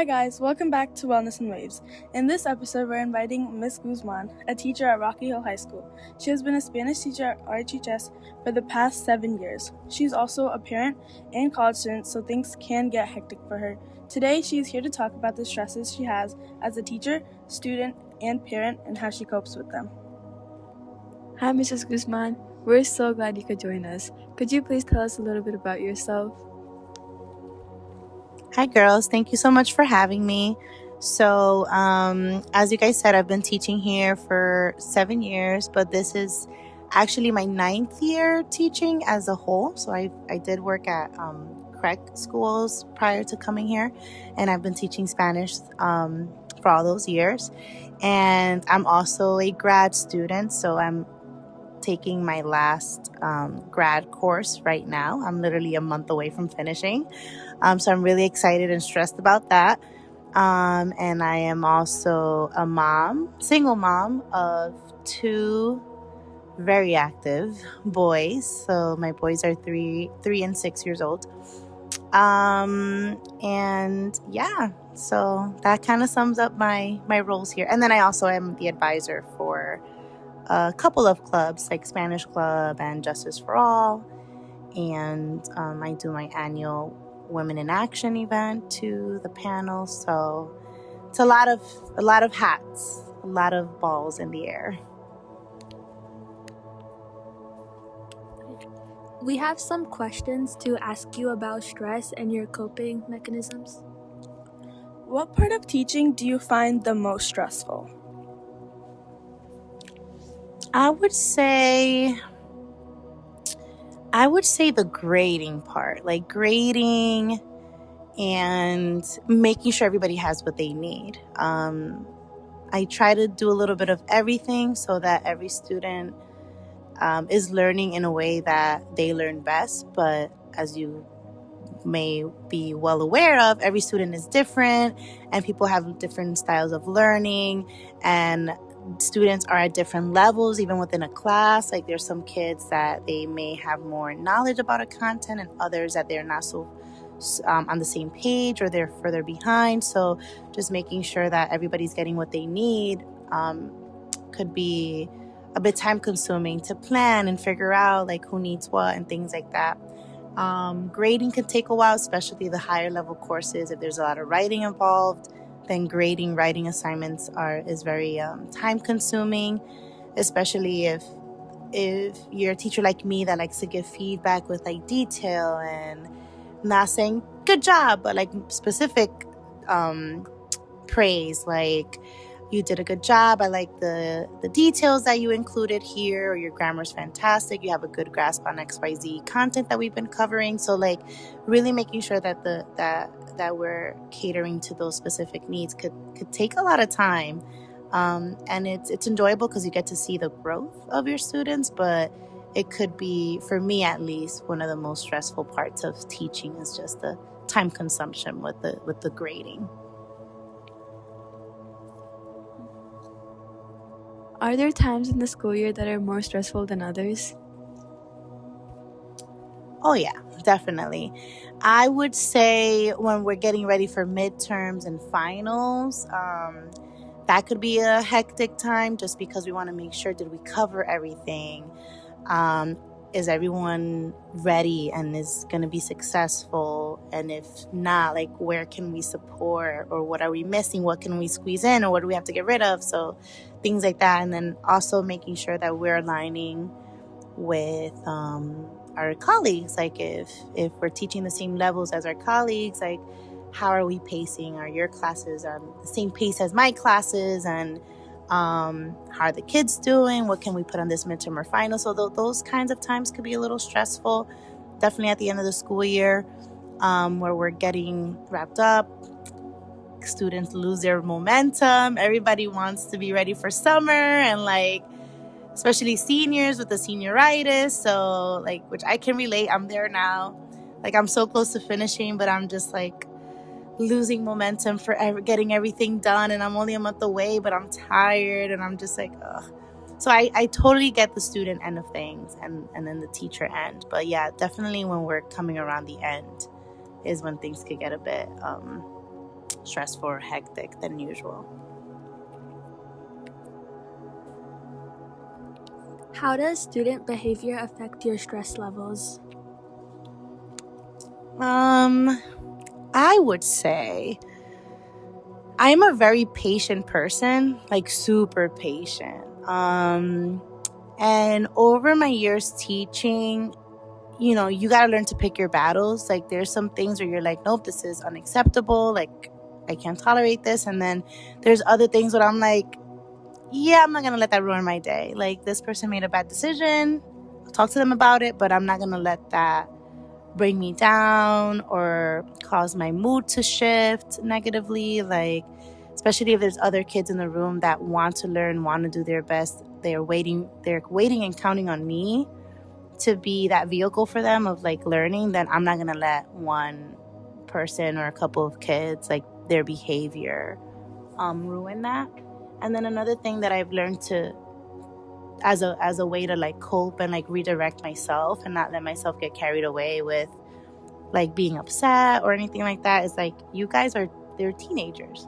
guys, welcome back to Wellness and Waves. In this episode, we're inviting Miss Guzman, a teacher at Rocky Hill High School. She has been a Spanish teacher at RHHS for the past 7 years. She's also a parent and college student, so things can get hectic for her. Today, she is here to talk about the stresses she has as a teacher, student, and parent, and how she copes with them. Hi, Mrs. Guzman. We're so glad you could join us. Could you please tell us a little bit about yourself? Hi, girls. Thank you so much for having me. So, as you guys said, I've been teaching here for 7 years, but this is actually my 9th year teaching as a whole. So I did work at CREC schools prior to coming here, and I've been teaching Spanish for all those years. And I'm also a grad student, so I'm taking my last grad course right now. I'm literally a month away from finishing. So I'm really excited and stressed about that. And I am also a mom, single mom of 2 very active boys. So my boys are 3 and 6 years old. And yeah, so that kind of sums up my roles here. And then I also am the advisor for a couple of clubs like Spanish Club and Justice for All. And I do my annual Women in Action event to the panel. So it's a lot of hats, a lot of balls in the air. We have some questions to ask you about stress and your coping mechanisms. What part of teaching do you find the most stressful? I would say the grading part, like grading and making sure everybody has what they need. I try to do a little bit of everything so that every student is learning in a way that they learn best. But as you may be well aware of, every student is different and people have different styles of learning, and students are at different levels even within a class. Like there's some kids that they may have more knowledge about a content and others that they're not so on the same page or they're further behind. So just making sure that everybody's getting what they need could be a bit time consuming to plan and figure out like who needs what and things like that. Grading can take a while, especially the higher level courses. If there's a lot of writing involved, then writing assignments is very time consuming, especially if you're a teacher like me that likes to give feedback with like detail and not saying good job, but like specific praise, like you did a good job. I like the details that you included here, or your grammar's fantastic. You have a good grasp on XYZ content that we've been covering. So like really making sure that that we're catering to those specific needs could take a lot of time. And it's enjoyable because you get to see the growth of your students, but it could be, for me at least, one of the most stressful parts of teaching is just the time consumption with the grading. Are there times in the school year that are more stressful than others? Oh yeah, definitely. I would say when we're getting ready for midterms and finals, that could be a hectic time just because we want to make sure, did we cover everything? Is everyone ready and is going to be successful? And if not, like where can we support, or what are we missing? What can we squeeze in, or what do we have to get rid of? So things like that. And then also making sure that we're aligning with our colleagues. Like if we're teaching the same levels as our colleagues, like how are we pacing? Are your classes on the same pace as my classes? And how are the kids doing? What can we put on this midterm or final? So those kinds of times could be a little stressful. Definitely at the end of the school year, where we're getting wrapped up. Students lose their momentum. Everybody wants to be ready for summer, and like especially seniors with the senioritis. So like, which I can relate. I'm there now. Like I'm so close to finishing, but I'm just like losing momentum for getting everything done, and I'm only a month away, but I'm tired and I'm just like, ugh. So I totally get the student end of things and then the teacher end. But yeah, definitely when we're coming around the end is when things could get a bit stressful or hectic than usual. How does student behavior affect your stress levels? I would say I'm a very patient person, like super patient. And over my years teaching, you got to learn to pick your battles. Like there's some things where you're like, nope, this is unacceptable. Like I can't tolerate this. And then there's other things where I'm like, yeah, I'm not going to let that ruin my day. Like this person made a bad decision. I'll talk to them about it, but I'm not going to let that bring me down or cause my mood to shift negatively. Like, especially if there's other kids in the room that want to learn, want to do their best. They're waiting and counting on me to be that vehicle for them of like learning. Then I'm not going to let one person or a couple of kids, like their behavior, ruin that. And then another thing that I've learned to, as a way to like cope and like redirect myself and not let myself get carried away with like being upset or anything like that, is like, you guys they're teenagers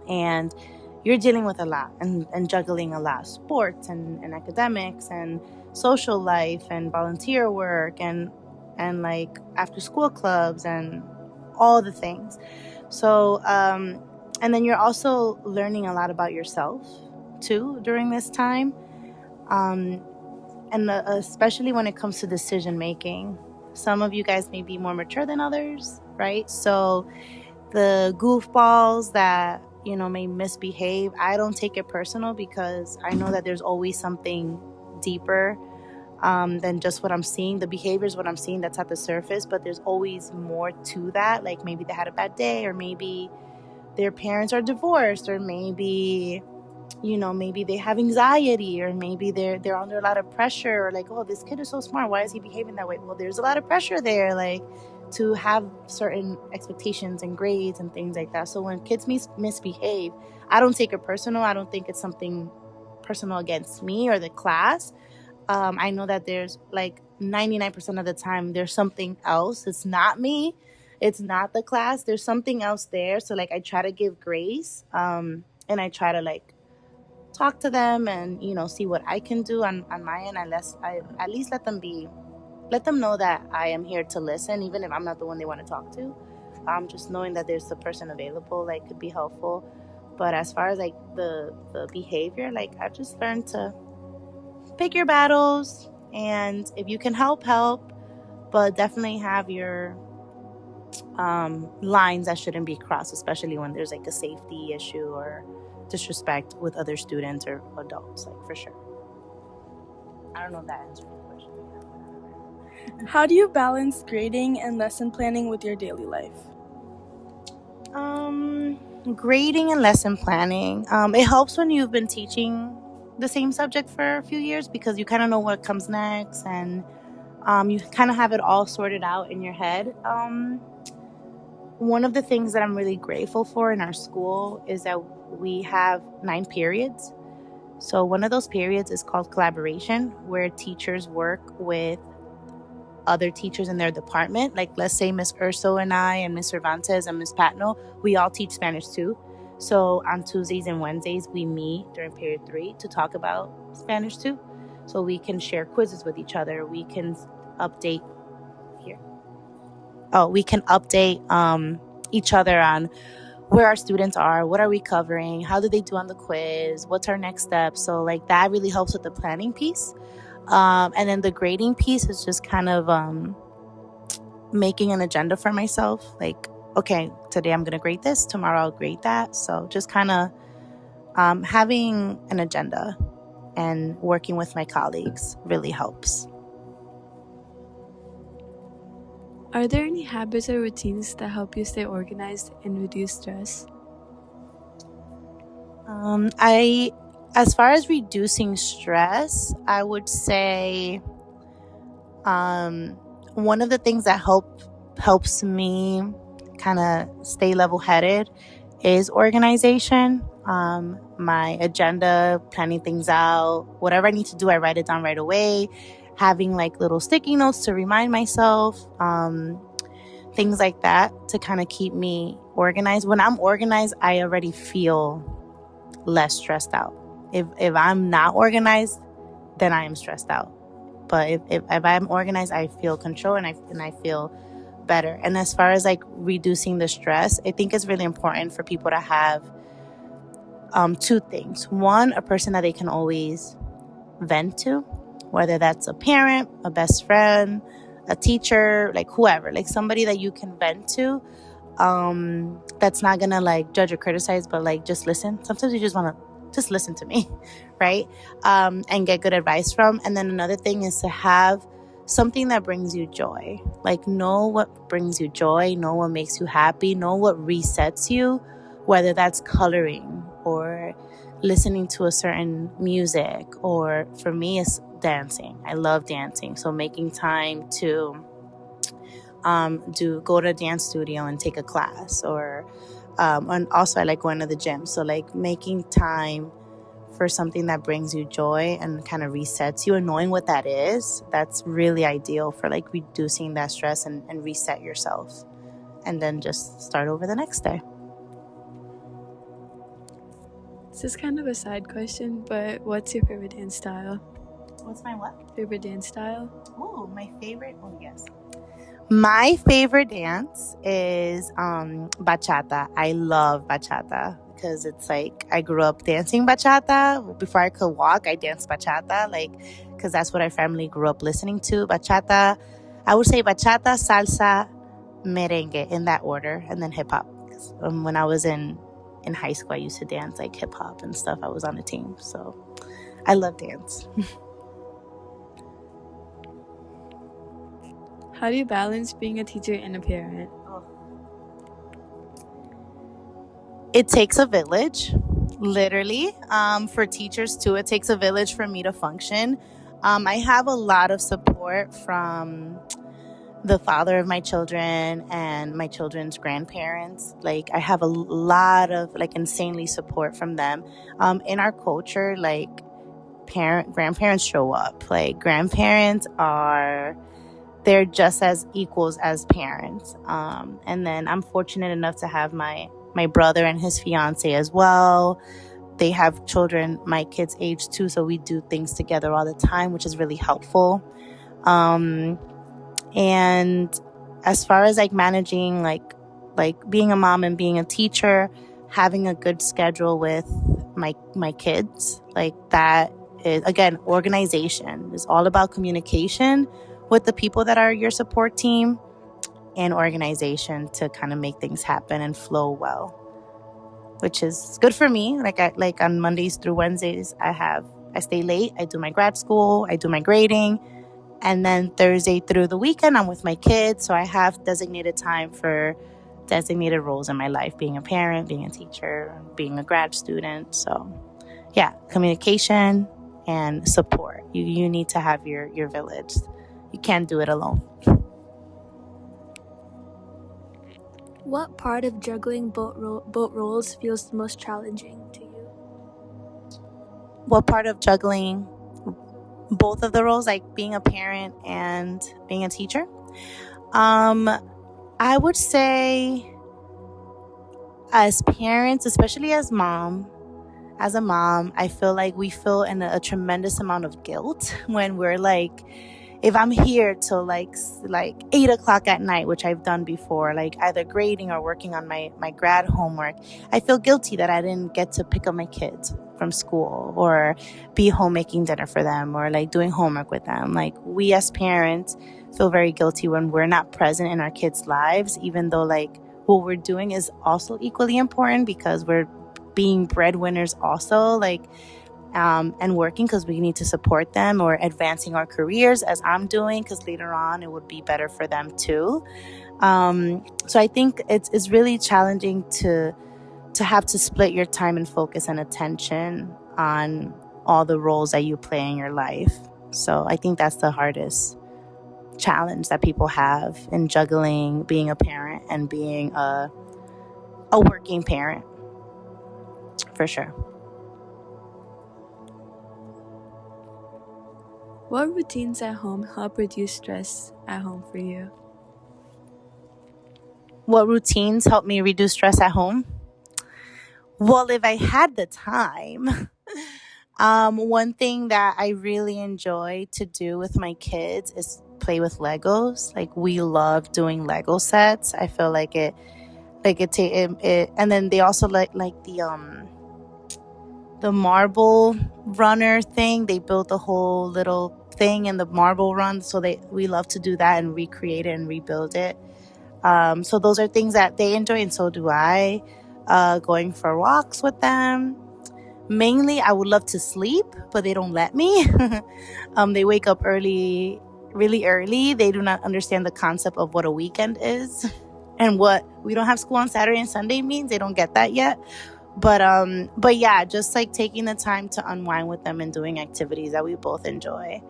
and you're dealing with a lot and juggling a lot, sports and academics and social life and volunteer work and like after school clubs and all the things. So and then you're also learning a lot about yourself too during this time. And especially when it comes to decision making, some of you guys may be more mature than others, right? So the goofballs that, may misbehave, I don't take it personal because I know that there's always something deeper than just what I'm seeing. The behavior is what I'm seeing that's at the surface, but there's always more to that. Like maybe they had a bad day, or maybe their parents are divorced, or maybe maybe they have anxiety, or maybe they're under a lot of pressure, or like, oh, this kid is so smart, why is he behaving that way? Well, there's a lot of pressure there, like to have certain expectations and grades and things like that. So when kids misbehave, I don't take it personal. I don't think it's something personal against me or the class. I know that there's like 99% of the time there's something else. It's not me. It's not the class. There's something else there. So like I try to give grace, and I try to like talk to them and see what I can do on my end. I at least let them know that I am here to listen, even if I'm not the one they want to talk to. Just knowing that there's the person available like could be helpful. But as far as like the behavior, like I've just learned to pick your battles, and if you can help, but definitely have your lines that shouldn't be crossed, especially when there's like a safety issue or disrespect with other students or adults, like for sure. I don't know if that answered your question. How do you balance grading and lesson planning with your daily life? Grading and lesson planning. It helps when you've been teaching the same subject for a few years, because you kind of know what comes next, and you kind of have it all sorted out in your head. One of the things that I'm really grateful for in our school is that we have 9 periods. So one of those periods is called collaboration, where teachers work with other teachers in their department. Like let's say Miss Urso and I and Miss Cervantes and Miss Patno, we all teach Spanish too. So on Tuesdays and Wednesdays, we meet during period 3 to talk about Spanish too. So we can share quizzes with each other. We can update each other on where our students are, what are we covering, how did they do on the quiz, what's our next step. So like that really helps with the planning piece. And then the grading piece is just kind of making an agenda for myself. Like, okay, today I'm going to grade this, tomorrow I'll grade that. So just kind of having an agenda and working with my colleagues really helps. Are there any habits or routines that help you stay organized and reduce stress? As far as reducing stress, I would say one of the things that helps me kind of stay level-headed is organization. My agenda, planning things out, whatever I need to do, I write it down right away. Having like little sticky notes to remind myself. things like that to kind of keep me organized. When I'm organized, I already feel less stressed out. If I'm not organized, then I am stressed out. But if I'm organized, I feel control and I feel better. And as far as like reducing the stress, I think it's really important for people to have two things. One, a person that they can always vent to, whether that's a parent, a best friend, a teacher, like whoever, like somebody that you can vent to, that's not gonna like judge or criticize, but like just listen. Sometimes you just want to just listen to me, right? And get good advice from. And then another thing is to have something that brings you joy. Like know what brings you joy, know what makes you happy, know what resets you, whether that's coloring or listening to a certain music, or for me it's dancing. I love dancing. So making time to go to a dance studio and take a class, or and also I like going to the gym. So like making time for something that brings you joy and kind of resets you, and knowing what that is, that's really ideal for like reducing that stress and reset yourself, and then just start over the next day. This is kind of a side question, but what's your favorite dance style? What's my what? Favorite dance style? Oh, my favorite? Oh, yes. My favorite dance is bachata. I love bachata because it's like I grew up dancing bachata. Before I could walk, I danced bachata, like, because that's what our family grew up listening to. Bachata, I would say bachata, salsa, merengue, in that order, and then hip hop. When I was in high school, I used to dance like hip hop and stuff. I was on a team, so I love dance. How do you balance being a teacher and a parent? It takes a village, literally. For teachers too, it takes a village for me to function. I have a lot of support from the father of my children and my children's grandparents. Like I have a lot of like insanely support from them. In our culture, like grandparents show up. Like grandparents they're just as equals as parents. And then I'm fortunate enough to have my brother and his fiance as well. They have children my kids' age too, so we do things together all the time, which is really helpful. And as far as like managing like being a mom and being a teacher, having a good schedule with my kids, like that is, again, organization is all about communication with the people that are your support team, and organization to kind of make things happen and flow well, which is good for me. Like on Mondays through Wednesdays, I stay late, I do my grad school, I do my grading, and then Thursday through the weekend, I'm with my kids. So I have designated time for designated roles in my life, being a parent, being a teacher, being a grad student. So yeah, communication and support. You need to have your village. You can't do it alone. What part of juggling both roles feels the most challenging to you? What part of juggling both of the roles, like being a parent and being a teacher? I would say as parents, especially as a mom, I feel like we feel a tremendous amount of guilt when we're like, if I'm here till like 8 o'clock at night, which I've done before, like either grading or working on my grad homework, I feel guilty that I didn't get to pick up my kids from school or be home making dinner for them or like doing homework with them. Like we as parents feel very guilty when we're not present in our kids' lives, even though like what we're doing is also equally important because we're being breadwinners also, like and working because we need to support them, or advancing our careers as I'm doing because later on it would be better for them too. So I think it's really challenging to have to split your time and focus and attention on all the roles that you play in your life. So I think that's the hardest challenge that people have in juggling being a parent and being a working parent, for sure. What routines at home help reduce stress at home for you? What routines help me reduce stress at home? Well, if I had the time, one thing that I really enjoy to do with my kids is play with Legos. Like we love doing Lego sets. I feel like it, and then they also like the marble runner thing. They built a whole little thing in the marble run, so we love to do that and recreate it and rebuild it. So those are things that they enjoy, and so do I. Going for walks with them. Mainly, I would love to sleep, but they don't let me. They wake up early, really early. They do not understand the concept of what a weekend is and what we don't have school on Saturday and Sunday means. They don't get that yet. But yeah, just like taking the time to unwind with them and doing activities that we both enjoy,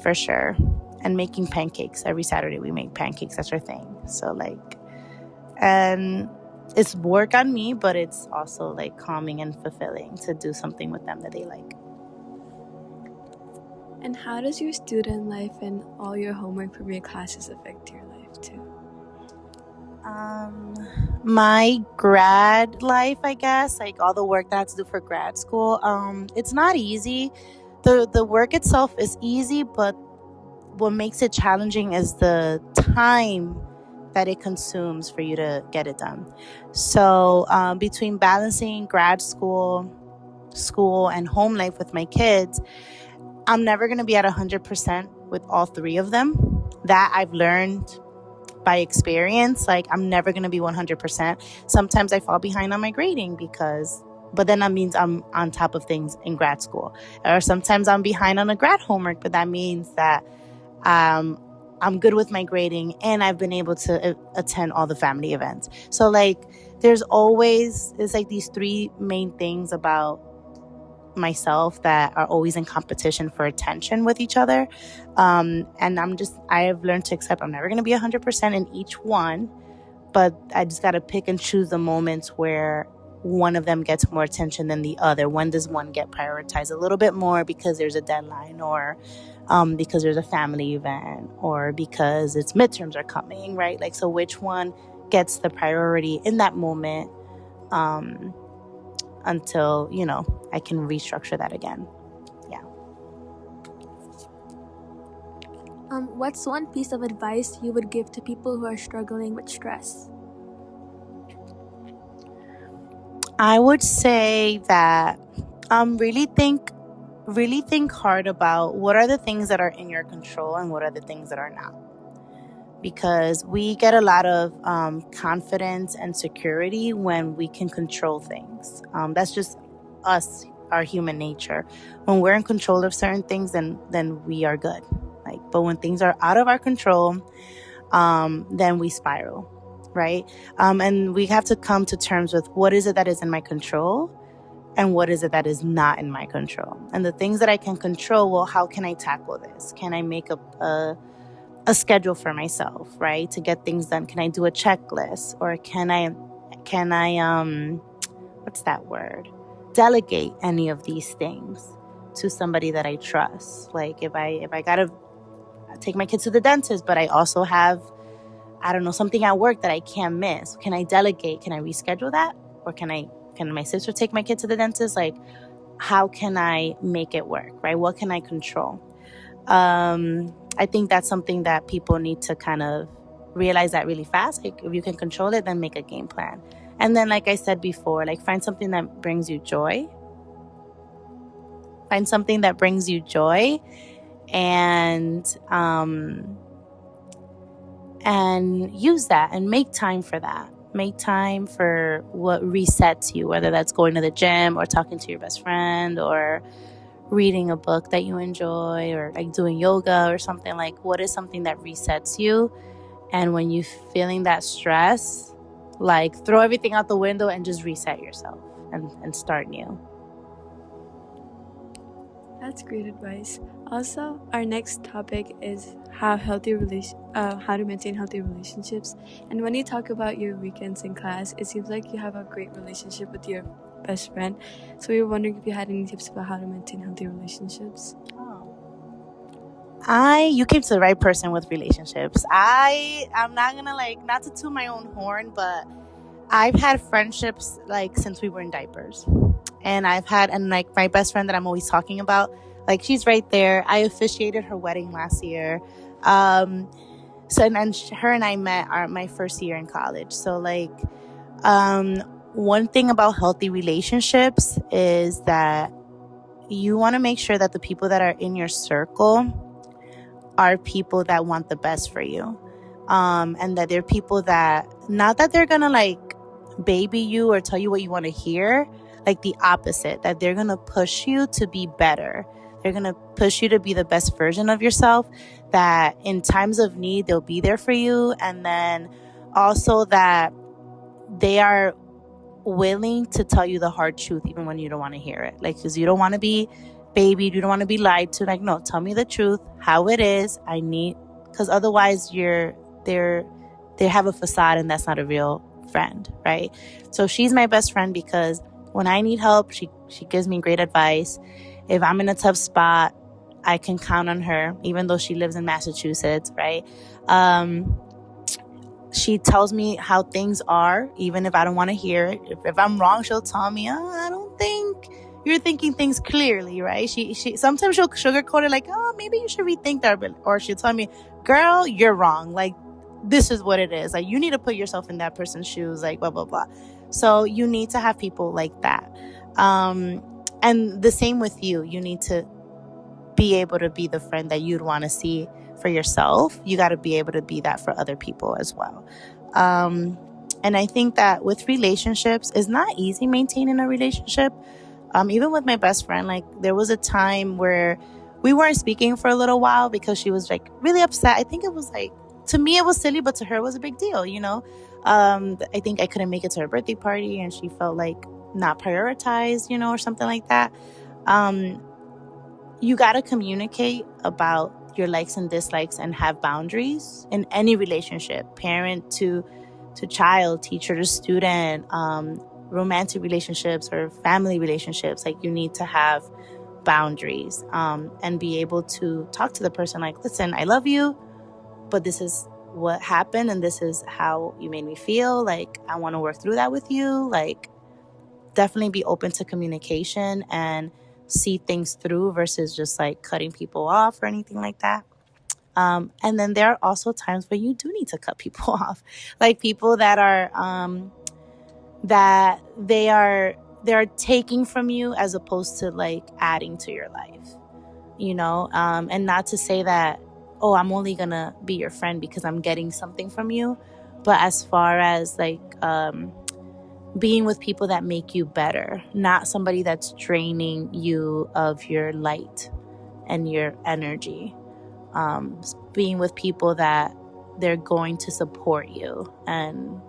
for sure. And making pancakes. Every Saturday we make pancakes. That's our thing. So like, and it's work on me, but it's also like calming and fulfilling to do something with them that they like. And how does your student life and all your homework from your classes affect your life too? My grad life, I guess, like all the work that I have to do for grad school, it's not easy. The work itself is easy, but what makes it challenging is the time that it consumes for you to get it done. So between balancing grad school, and home life with my kids, I'm never going to be at 100% with all three of them. That I've learned by experience. Like I'm never going to be 100%. Sometimes I fall behind on my grading but then that means I'm on top of things in grad school. Or sometimes I'm behind on a grad homework, but that means that I'm good with my grading and I've been able to attend all the family events. So like it's like these three main things about myself that are always in competition for attention with each other. And I have learned to accept I'm never going to be 100% in each one, but I just got to pick and choose the moments where one of them gets more attention than the other. When does one get prioritized a little bit more because there's a deadline, or because there's a family event, or because it's midterms are coming, right? Like, so which one gets the priority in that moment, until, I can restructure that again. Yeah. What's one piece of advice you would give to people who are struggling with stress? I would say that really think hard about what are the things that are in your control and what are the things that are not. Because we get a lot of confidence and security when we can control things. That's just us, our human nature. When we're in control of certain things, then we are good. But when things are out of our control, then we spiral, right? And we have to come to terms with what is it that is in my control and what is it that is not in my control. And the things that I can control, well, how can I tackle this? Can I make a schedule for myself, right? To get things done. Can I do a checklist? Or can I what's that word? Delegate any of these things to somebody that I trust. Like if I gotta take my kids to the dentist, but I also have, something at work that I can't miss. Can I delegate? Can I reschedule that? Or can my sister take my kid to the dentist? Like, how can I make it work, right? What can I control? I think that's something that people need to kind of realize that really fast. Like, if you can control it, then make a game plan. And then, like I said before, like find something that brings you joy. Find something that brings you joy, and use that and make time for that. Make time for what resets you, whether that's going to the gym or talking to your best friend or reading a book that you enjoy, or like doing yoga or something. Like, what is something that resets you? And when you're feeling that stress, like throw everything out the window and just reset yourself and start new. That's great advice. Also, our next topic is how to maintain healthy relationships. And when you talk about your weekends in class, it seems like you have a great relationship with your best friend. So we were wondering if you had any tips about how to maintain healthy relationships. You came to the right person with relationships. I'm not gonna not to toot my own horn, but I've had friendships like since we were in diapers. And like my best friend that I'm always talking about, like she's right there. I officiated her wedding last year. Her and I met my first year in college. So one thing about healthy relationships is that you want to make sure that the people that are in your circle are people that want the best for you. And that they're people that, not that they're gonna baby you or tell you what you want to hear, like the opposite, that they're gonna push you to be better. They're gonna push you to be the best version of yourself, that in times of need they'll be there for you, and then also that they are willing to tell you the hard truth even when you don't want to hear it, because you don't want to be babied, you don't want to be lied to. No, tell me the truth, how it is. Because otherwise they have a facade, and that's not a real friend, right? So she's my best friend because when I need help, she gives me great advice. If I'm in a tough spot, I can count on her, even though she lives in Massachusetts, right? She tells me how things are, even if I don't want to hear it. If I'm wrong, she'll tell me, I don't think you're thinking things clearly, right? She sometimes she'll sugarcoat it, maybe you should rethink that. Or she'll tell me, girl, you're wrong. This is what it is. You need to put yourself in that person's shoes, blah, blah, blah. So you need to have people like that. And the same with you. You need to be able to be the friend that you'd want to see for yourself. You got to be able to be that for other people as well. And I think that with relationships, it's not easy maintaining a relationship. Even with my best friend, there was a time where we weren't speaking for a little while because she was really upset. I think it was to me it was silly, but to her it was a big deal, I think I couldn't make it to her birthday party, and she felt not prioritized, or something like that. You got to communicate about your likes and dislikes and have boundaries in any relationship, parent to child, teacher to student, romantic relationships or family relationships. You need to have boundaries, and be able to talk to the person listen, I love you, but this is what happened and this is how you made me feel. I want to work through that with you. Definitely be open to communication and see things through versus just cutting people off or anything like that. And then there are also times where you do need to cut people off, people that are that they're taking from you as opposed to adding to your life, and not to say that, oh, I'm only gonna be your friend because I'm getting something from you, but as far as being with people that make you better, not somebody that's draining you of your light and your energy. Being with people that they're going to support you, and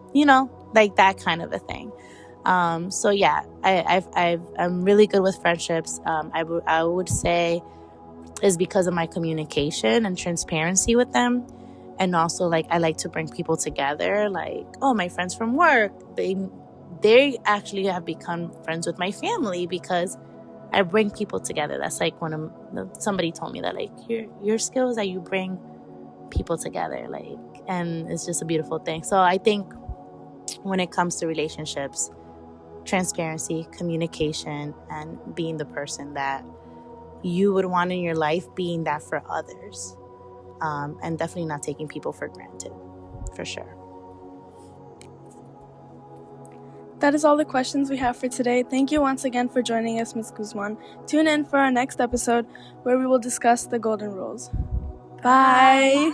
that kind of a thing. So yeah, I'm really good with friendships. I would say is because of my communication and transparency with them, and also I like to bring people together. My friends from work, they actually have become friends with my family because I bring people together. That's somebody told me that your skill is that you bring people together, and it's just a beautiful thing. So I think when it comes to relationships, transparency, communication, and being the person that you would want in your life, being that for others, and definitely not taking people for granted, for sure. That is all the questions we have for today. Thank you once again for joining us, Ms. Guzman. Tune in for our next episode where we will discuss the golden rules. Bye.